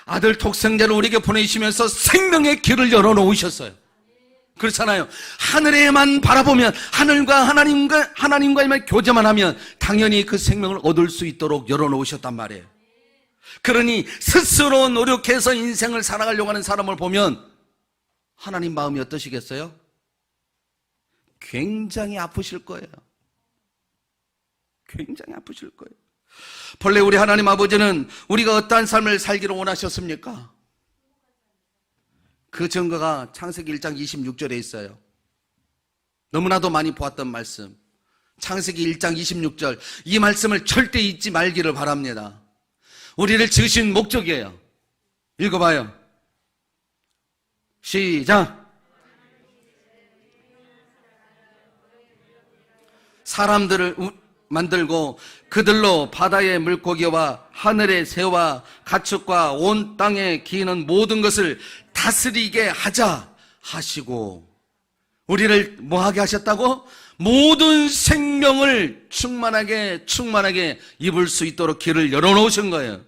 아들 독생자를 우리에게 보내시면서 생명의 길을 열어놓으셨어요. 그렇잖아요. 하늘에만 바라보면 하늘과 하나님과만 교제만 하면 당연히 그 생명을 얻을 수 있도록 열어놓으셨단 말이에요. 그러니 스스로 노력해서 인생을 살아가려고 하는 사람을 보면 하나님 마음이 어떠시겠어요? 굉장히 아프실 거예요. 굉장히 아프실 거예요. 본래 우리 하나님 아버지는 우리가 어떠한 삶을 살기를 원하셨습니까? 그 증거가 창세기 1장 26절에 있어요. 너무나도 많이 보았던 말씀. 창세기 1장 26절. 이 말씀을 절대 잊지 말기를 바랍니다. 우리를 지으신 목적이에요. 읽어봐요. 시작. 사람들을 만들고 그들로 바다의 물고기와 하늘의 새와 가축과 온 땅에 기는 모든 것을 다스리게 하자 하시고, 우리를 뭐하게 하셨다고? 모든 생명을 충만하게 입을 수 있도록 길을 열어놓으신 거예요.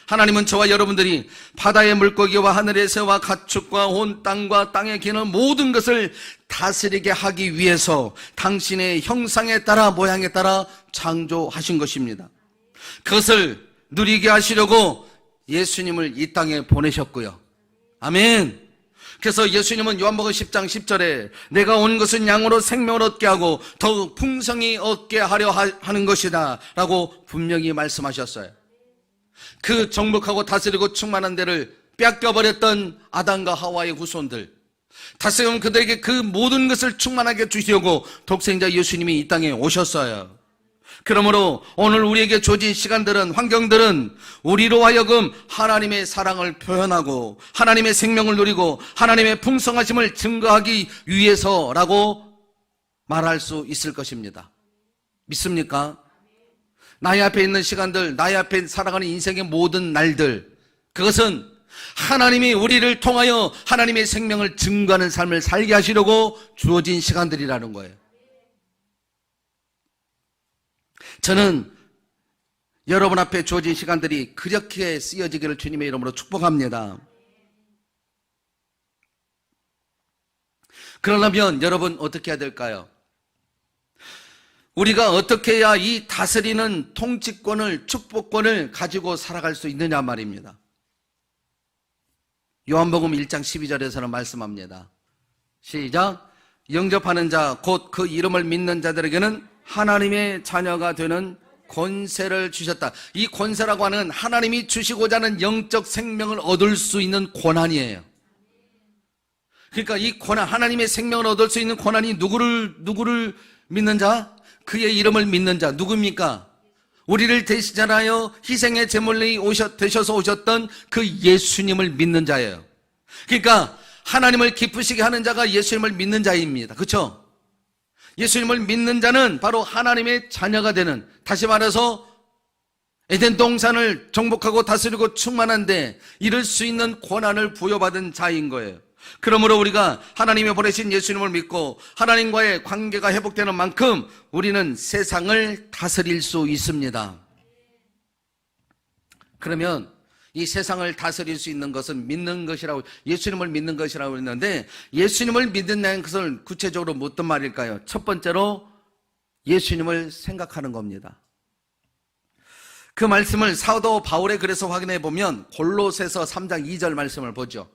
하나님은 저와 여러분들이 바다의 물고기와 하늘의 새와 가축과 온 땅과 땅에 기는 모든 것을 다스리게 하기 위해서 당신의 형상에 따라 모양에 따라 창조하신 것입니다. 그것을 누리게 하시려고 예수님을 이 땅에 보내셨고요. 아멘. 그래서 예수님은 요한복음 10장 10절에 내가 온 것은 양으로 생명을 얻게 하고 더욱 풍성히 얻게 하려 하는 것이다 라고 분명히 말씀하셨어요. 그 정복하고 다스리고 충만한 데를 뺏겨버렸던 아담과 하와의 후손들, 다시금 그들에게 그 모든 것을 충만하게 주시려고 독생자 예수님이 이 땅에 오셨어요. 그러므로 오늘 우리에게 주어진 시간들은, 환경들은 우리로 하여금 하나님의 사랑을 표현하고 하나님의 생명을 누리고 하나님의 풍성하심을 증거하기 위해서라고 말할 수 있을 것입니다. 믿습니까? 나의 앞에 있는 시간들, 나의 앞에 살아가는 인생의 모든 날들, 그것은 하나님이 우리를 통하여 하나님의 생명을 증거하는 삶을 살게 하시려고 주어진 시간들이라는 거예요. 저는 여러분 앞에 주어진 시간들이 그렇게 쓰여지기를 주님의 이름으로 축복합니다. 그러려면 여러분 어떻게 해야 될까요? 우리가 어떻게 해야 이 다스리는 통치권을, 축복권을 가지고 살아갈 수 있느냐 말입니다. 요한복음 1장 12절에서는 말씀합니다. 시작. 영접하는 자, 곧 그 이름을 믿는 자들에게는 하나님의 자녀가 되는 권세를 주셨다. 이 권세라고 하는 하나님이 주시고자 하는 영적 생명을 얻을 수 있는 권한이에요. 그러니까 이 권한, 하나님의 생명을 얻을 수 있는 권한이 누구를 믿는 자? 그의 이름을 믿는 자. 누굽니까? 우리를 대신하여 희생의 제물이 되셔서 오셨던 그 예수님을 믿는 자예요. 그러니까 하나님을 기쁘시게 하는 자가 예수님을 믿는 자입니다. 그렇죠? 예수님을 믿는 자는 바로 하나님의 자녀가 되는, 다시 말해서 에덴 동산을 정복하고 다스리고 충만한데 이룰 수 있는 권한을 부여받은 자인 거예요. 그러므로 우리가 하나님이 보내신 예수님을 믿고 하나님과의 관계가 회복되는 만큼 우리는 세상을 다스릴 수 있습니다. 그러면 이 세상을 다스릴 수 있는 것은 믿는 것이라고, 예수님을 믿는 것이라고 했는데, 예수님을 믿는다는 것을 구체적으로 어떤 말일까요? 첫 번째로 예수님을 생각하는 겁니다. 그 말씀을 사도 바울의 글에서 확인해 보면 골로새서 3장 2절 말씀을 보죠.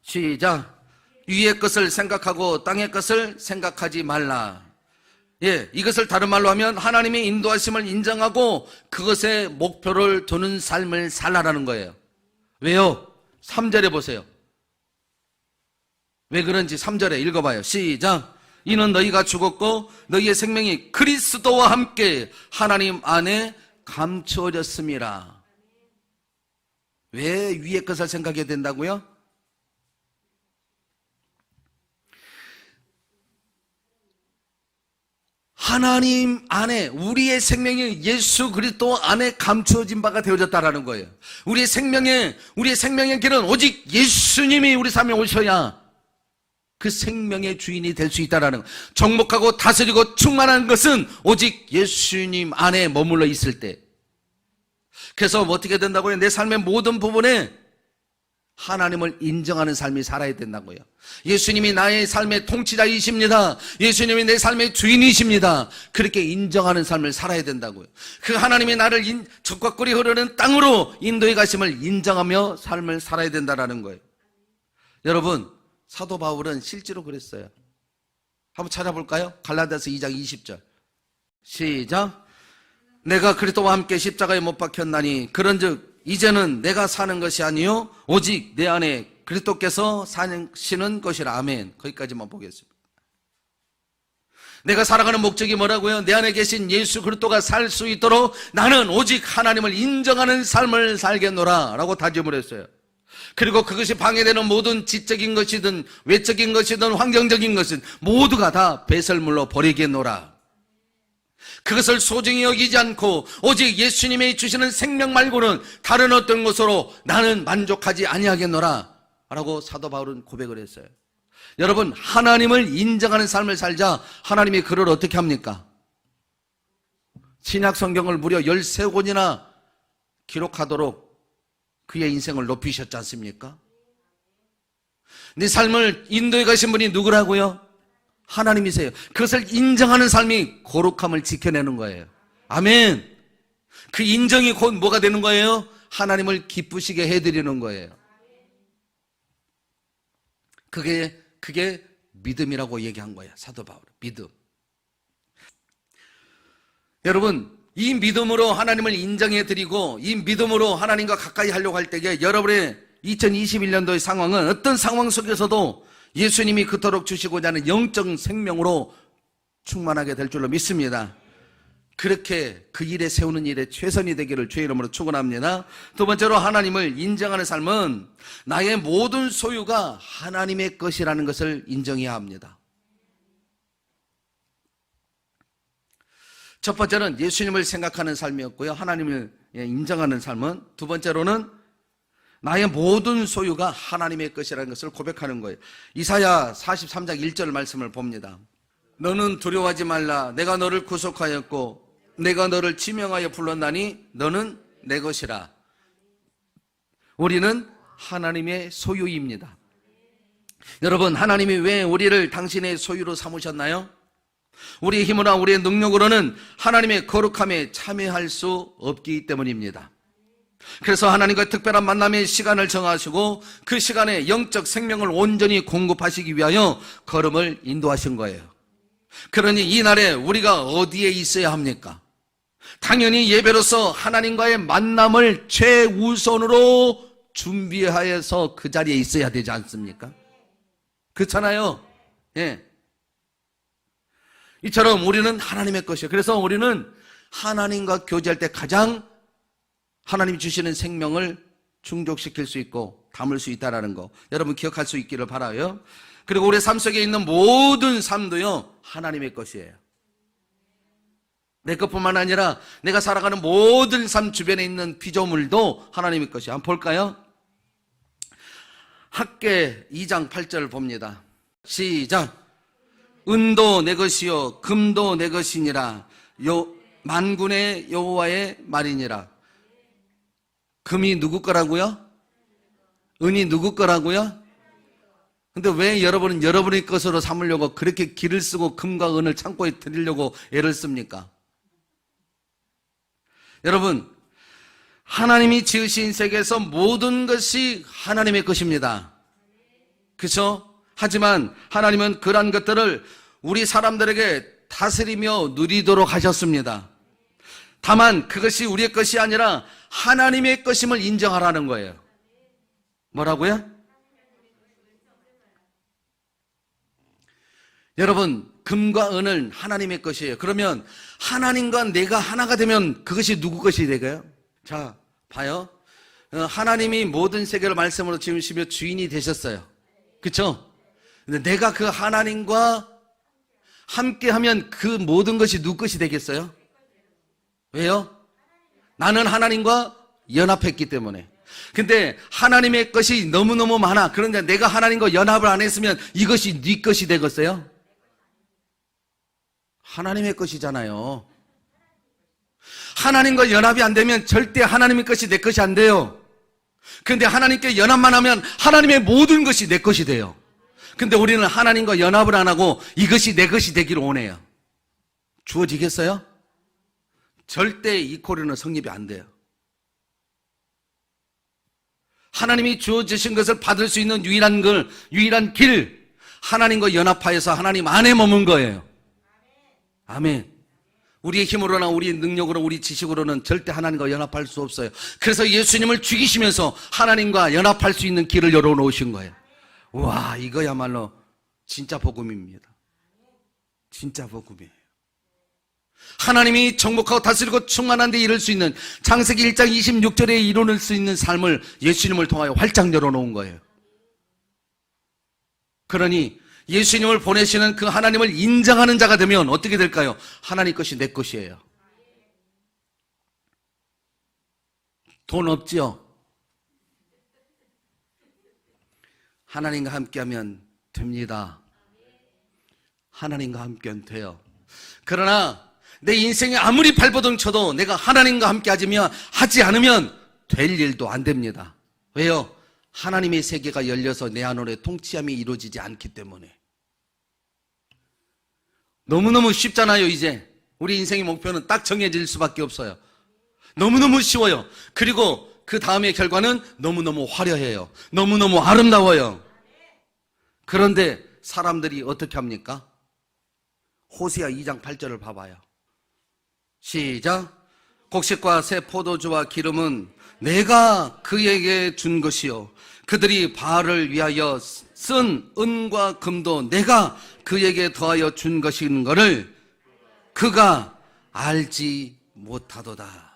시작. 위의 것을 생각하고 땅의 것을 생각하지 말라. 이것을 다른 말로 하면 하나님의 인도하심을 인정하고 그것에 목표를 두는 삶을 살라라는 거예요. 왜요? 3절에 보세요. 왜 그런지 3절에 읽어봐요. 시작. 이는 너희가 죽었고 너희의 생명이 그리스도와 함께 하나님 안에 감추어졌음이라. 왜 위의 것을 생각해야 된다고요? 하나님 안에 우리의 생명이 예수 그리스도 안에 감추어진 바가 되어졌다라는 거예요. 우리의 생명의 길은 오직 예수님이 우리 삶에 오셔야 그 생명의 주인이 될 수 있다라는 거예요. 정복하고 다스리고 충만한 것은 오직 예수님 안에 머물러 있을 때. 그래서 어떻게 된다고요? 내 삶의 모든 부분에 하나님을 인정하는 삶이 살아야 된다고요. 예수님이 나의 삶의 통치자이십니다. 예수님이 내 삶의 주인이십니다. 그렇게 인정하는 삶을 살아야 된다고요. 그 하나님이 나를 적과 꿀이 흐르는 땅으로 인도해 가심을 인정하며 삶을 살아야 된다는 거예요. 여러분, 사도 바울은 실제로 그랬어요. 한번 찾아볼까요? 갈라디아서 2장 20절. 시작. 내가 그리스도와 함께 십자가에 못 박혔나니 그런즉 이제는 내가 사는 것이 아니요 오직 내 안에 그리스도께서 사시는 것이라. 아멘. 거기까지만 보겠습니다. 내가 살아가는 목적이 뭐라고요? 내 안에 계신 예수 그리스도가 살 수 있도록 나는 오직 하나님을 인정하는 삶을 살겠노라 라고 다짐을 했어요. 그리고 그것이 방해되는 모든 지적인 것이든 외적인 것이든 환경적인 것은 모두가 다 배설물로 버리겠노라. 그것을 소중히 여기지 않고 오직 예수님이 주시는 생명 말고는 다른 어떤 것으로 나는 만족하지 아니하겠노라 라고 사도 바울은 고백을 했어요. 여러분, 하나님을 인정하는 삶을 살자 하나님이 그를 어떻게 합니까? 신약 성경을 무려 13권이나 기록하도록 그의 인생을 높이셨지 않습니까? 네 삶을 인도해 가신 분이 누구라고요? 하나님이세요. 그것을 인정하는 삶이 거룩함을 지켜내는 거예요. 아멘. 그 인정이 곧 뭐가 되는 거예요? 하나님을 기쁘시게 해드리는 거예요. 그게 믿음이라고 얘기한 거예요. 사도 바울. 믿음. 여러분, 이 믿음으로 하나님을 인정해드리고 이 믿음으로 하나님과 가까이 하려고 할 때에 여러분의 2021년도의 상황은 어떤 상황 속에서도 예수님이 그토록 주시고자 하는 영적 생명으로 충만하게 될 줄로 믿습니다. 그렇게 그 일에 세우는 일에 최선이 되기를 주의 이름으로 축원합니다. 두 번째로 하나님을 인정하는 삶은 나의 모든 소유가 하나님의 것이라는 것을 인정해야 합니다. 첫 번째는 예수님을 생각하는 삶이었고요. 하나님을 인정하는 삶은 두 번째로는 나의 모든 소유가 하나님의 것이라는 것을 고백하는 거예요. 이사야 43장 1절 말씀을 봅니다. 너는 두려워하지 말라. 내가 너를 구속하였고 내가 너를 지명하여 불렀나니 너는 내 것이라. 우리는 하나님의 소유입니다. 여러분, 하나님이 왜 우리를 당신의 소유로 삼으셨나요? 우리의 힘으로나 우리의 능력으로는 하나님의 거룩함에 참여할 수 없기 때문입니다. 그래서 하나님과 특별한 만남의 시간을 정하시고 그 시간에 영적 생명을 온전히 공급하시기 위하여 걸음을 인도하신 거예요. 그러니 이 날에 우리가 어디에 있어야 합니까? 당연히 예배로서 하나님과의 만남을 최우선으로 준비하여서 그 자리에 있어야 되지 않습니까? 그렇잖아요. 예. 이처럼 우리는 하나님의 것이에요. 그래서 우리는 하나님과 교제할 때 가장 하나님이 주시는 생명을 충족시킬 수 있고 담을 수 있다는 거 여러분 기억할 수 있기를 바라요. 그리고 우리 삶 속에 있는 모든 삶도요 하나님의 것이에요. 내 것뿐만 아니라 내가 살아가는 모든 삶 주변에 있는 피조물도 하나님의 것이에요. 한번 볼까요? 학개 2장 8절 봅니다. 시작. 은도 내 것이요 금도 내 것이니라 만군의 여호와의 말이니라. 금이 누구 거라고요? 은이 누구 거라고요? 근데 왜 여러분은 여러분의 것으로 삼으려고 그렇게 기를 쓰고 금과 은을 창고에 드리려고 애를 씁니까? 여러분, 하나님이 지으신 세계에서 모든 것이 하나님의 것입니다. 그렇죠? 하지만 하나님은 그러한 것들을 우리 사람들에게 다스리며 누리도록 하셨습니다. 다만 그것이 우리의 것이 아니라 하나님의 것임을 인정하라는 거예요. 뭐라고요? 여러분, 금과 은은 하나님의 것이에요. 그러면 하나님과 내가 하나가 되면 그것이 누구 것이 되게요? 자, 봐요. 하나님이 모든 세계를 말씀으로 지으시며 주인이 되셨어요. 그렇죠? 근데 내가 그 하나님과 함께하면 그 모든 것이 누구 것이 되겠어요? 왜요? 나는 하나님과 연합했기 때문에. 근데 하나님의 것이 너무너무 많아. 그런데 내가 하나님과 연합을 안 했으면 이것이 네 것이 되겠어요? 하나님의 것이잖아요. 하나님과 연합이 안 되면 절대 하나님의 것이 내 것이 안 돼요. 근데 하나님께 연합만 하면 하나님의 모든 것이 내 것이 돼요. 근데 우리는 하나님과 연합을 안 하고 이것이 내 것이 되기를 원해요. 주어지겠어요? 절대 이 코리는 성립이 안 돼요. 하나님이 주어주신 것을 받을 수 있는 유일한 길, 하나님과 연합하여서 하나님 안에 머문 거예요. 아멘. 우리의 힘으로나 우리의 능력으로 우리 지식으로는 절대 하나님과 연합할 수 없어요. 그래서 예수님을 죽이시면서 하나님과 연합할 수 있는 길을 열어놓으신 거예요. 와, 이거야말로 진짜 복음입니다. 진짜 복음이에요. 하나님이 정복하고 다스리고 충만한 데 이를 수 있는 창세기 1장 26절에 이루는 수 있는 삶을 예수님을 통하여 활짝 열어놓은 거예요. 그러니 예수님을 보내시는 그 하나님을 인정하는 자가 되면 어떻게 될까요? 하나님 것이 내 것이에요. 돈 없지요? 하나님과 함께하면 됩니다. 하나님과 함께하면 돼요. 그러나 내 인생에 아무리 발버둥 쳐도 내가 하나님과 함께 하지 않으면 될 일도 안 됩니다. 왜요? 하나님의 세계가 열려서 내 안으로 통치함이 이루어지지 않기 때문에. 너무너무 쉽잖아요. 이제 우리 인생의 목표는 딱 정해질 수밖에 없어요. 너무너무 쉬워요. 그리고 그 다음의 결과는 너무너무 화려해요. 너무너무 아름다워요. 그런데 사람들이 어떻게 합니까? 호세아 2장 8절을 봐봐요. 시작. 곡식과 새 포도주와 기름은 내가 그에게 준 것이요 그들이 바알을 위하여 쓴 은과 금도 내가 그에게 더하여 준 것인 것을 그가 알지 못하도다.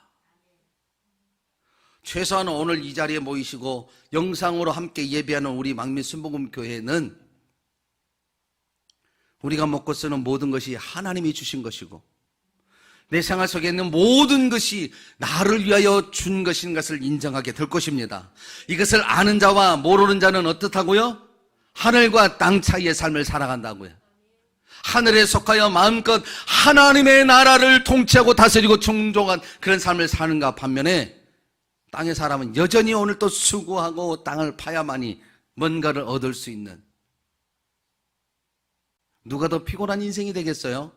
최소한 오늘 이 자리에 모이시고 영상으로 함께 예배하는 우리 망민 순복음교회는 우리가 먹고 쓰는 모든 것이 하나님이 주신 것이고 내 생활 속에 있는 모든 것이 나를 위하여 준 것인 것을 인정하게 될 것입니다. 이것을 아는 자와 모르는 자는 어떻다고요? 하늘과 땅 사이의 삶을 살아간다고요. 하늘에 속하여 마음껏 하나님의 나라를 통치하고 다스리고 충족한 그런 삶을 사는가 반면에 땅의 사람은 여전히 오늘 또 수고하고 땅을 파야만이 뭔가를 얻을 수 있는, 누가 더 피곤한 인생이 되겠어요?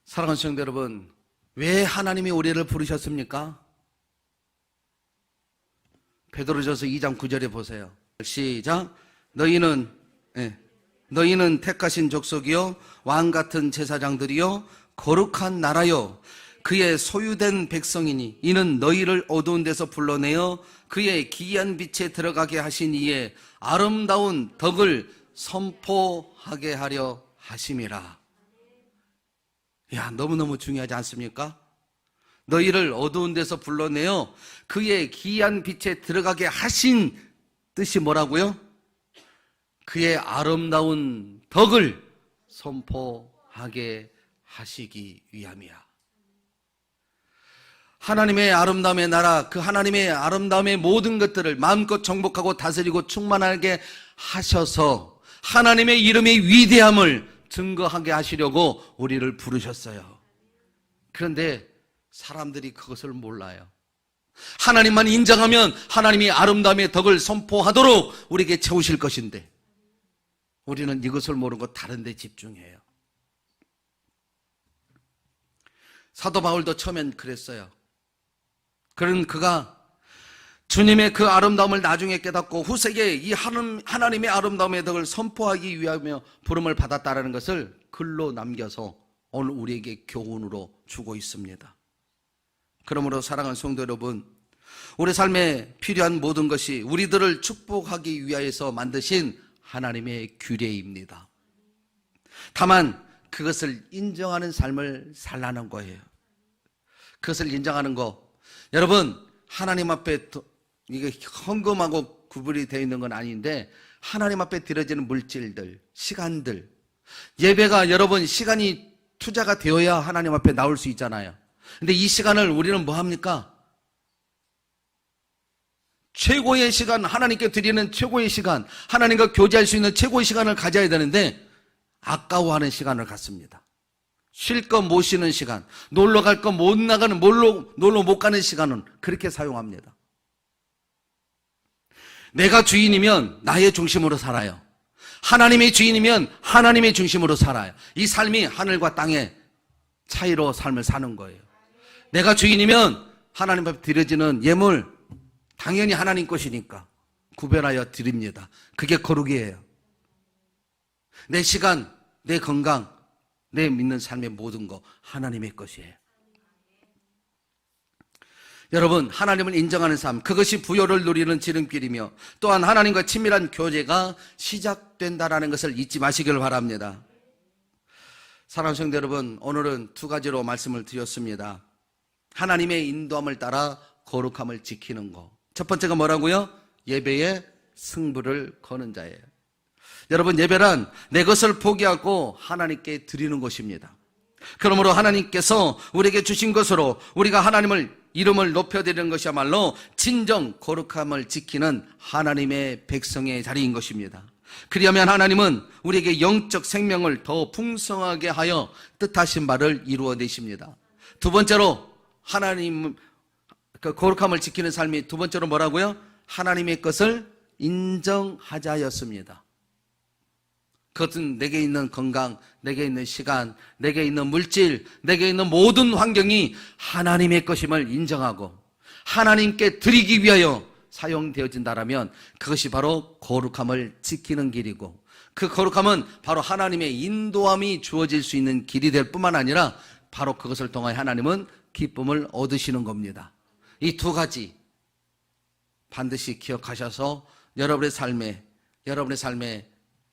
사랑하는 성도 여러분, 왜 하나님이 우리를 부르셨습니까? 베드로전서 2장 9절에 보세요. 시작. 너희는 택하신 족속이요 왕같은 제사장들이요 거룩한 나라요 그의 소유된 백성이니 이는 너희를 어두운 데서 불러내어 그의 기이한 빛에 들어가게 하신 이의 아름다운 덕을 선포하게 하려 하심이라. 야, 너무너무 중요하지 않습니까? 너희를 어두운 데서 불러내어 그의 기이한 빛에 들어가게 하신 뜻이 뭐라고요? 그의 아름다운 덕을 선포하게 하시기 위함이야. 하나님의 아름다움의 나라, 그 하나님의 아름다움의 모든 것들을 마음껏 정복하고 다스리고 충만하게 하셔서 하나님의 이름의 위대함을 증거하게 하시려고 우리를 부르셨어요. 그런데 사람들이 그것을 몰라요. 하나님만 인정하면 하나님이 아름다움의 덕을 선포하도록 우리에게 채우실 것인데 우리는 이것을 모르고 다른 데 집중해요. 사도 바울도 처음엔 그랬어요. 그런 그가 주님의 그 아름다움을 나중에 깨닫고 후세기에 이 하나님의 아름다움의 덕을 선포하기 위하여 부름을 받았다는 것을 글로 남겨서 오늘 우리에게 교훈으로 주고 있습니다. 그러므로 사랑하는 성도 여러분, 우리 삶에 필요한 모든 것이 우리들을 축복하기 위하여서 만드신 하나님의 규례입니다. 다만 그것을 인정하는 삶을 살라는 거예요. 그것을 인정하는 거, 여러분 하나님 앞에 이게 헌금하고 구분이 되어 있는 건 아닌데 하나님 앞에 드려지는 물질들, 시간들, 예배가 여러분 시간이 투자가 되어야 하나님 앞에 나올 수 있잖아요. 근데 이 시간을 우리는 뭐 합니까? 최고의 시간, 하나님께 드리는 최고의 시간, 하나님과 교제할 수 있는 최고의 시간을 가져야 되는데 아까워하는 시간을 갖습니다. 쉴 거 못 쉬는 시간, 놀러 갈 거 못 나가는, 놀러 못 가는 시간은 그렇게 사용합니다. 내가 주인이면 나의 중심으로 살아요. 하나님의 주인이면 하나님의 중심으로 살아요. 이 삶이 하늘과 땅의 차이로 삶을 사는 거예요. 내가 주인이면 하나님 앞에 드려지는 예물 당연히 하나님 것이니까 구별하여 드립니다. 그게 거룩이에요. 내 시간, 내 건강, 내 믿는 삶의 모든 거 하나님의 것이에요. 여러분, 하나님을 인정하는 삶, 그것이 부요를 누리는 지름길이며 또한 하나님과 친밀한 교제가 시작된다는 것을 잊지 마시길 바랍니다. 사랑하는 성도 여러분, 오늘은 두 가지로 말씀을 드렸습니다. 하나님의 인도함을 따라 거룩함을 지키는 것. 첫 번째가 뭐라고요? 예배에 승부를 거는 자예요. 여러분, 예배란 내 것을 포기하고 하나님께 드리는 것입니다. 그러므로 하나님께서 우리에게 주신 것으로 우리가 하나님을 이름을 높여드리는 것이야말로 진정 거룩함을 지키는 하나님의 백성의 자리인 것입니다. 그리하면 하나님은 우리에게 영적 생명을 더 풍성하게 하여 뜻하신 바를 이루어내십니다. 두 번째로 하나님 그 거룩함을 지키는 삶이 두 번째로 뭐라고요? 하나님의 것을 인정하자였습니다. 그것은 내게 있는 건강, 내게 있는 시간, 내게 있는 물질, 내게 있는 모든 환경이 하나님의 것임을 인정하고 하나님께 드리기 위하여 사용되어진다라면 그것이 바로 거룩함을 지키는 길이고 그 거룩함은 바로 하나님의 인도함이 주어질 수 있는 길이 될 뿐만 아니라 바로 그것을 통하여 하나님은 기쁨을 얻으시는 겁니다. 이 두 가지 반드시 기억하셔서 여러분의 삶에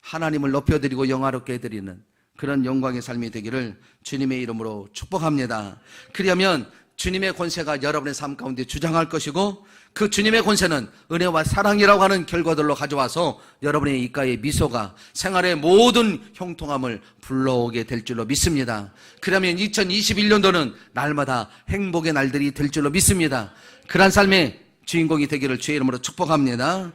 하나님을 높여드리고 영화롭게 해드리는 그런 영광의 삶이 되기를 주님의 이름으로 축복합니다. 그러면 주님의 권세가 여러분의 삶 가운데 주장할 것이고 그 주님의 권세는 은혜와 사랑이라고 하는 결과들로 가져와서 여러분의 입가에 미소가 생활의 모든 형통함을 불러오게 될 줄로 믿습니다. 그러면 2021년도는 날마다 행복의 날들이 될 줄로 믿습니다. 그런 삶의 주인공이 되기를 주의 이름으로 축복합니다.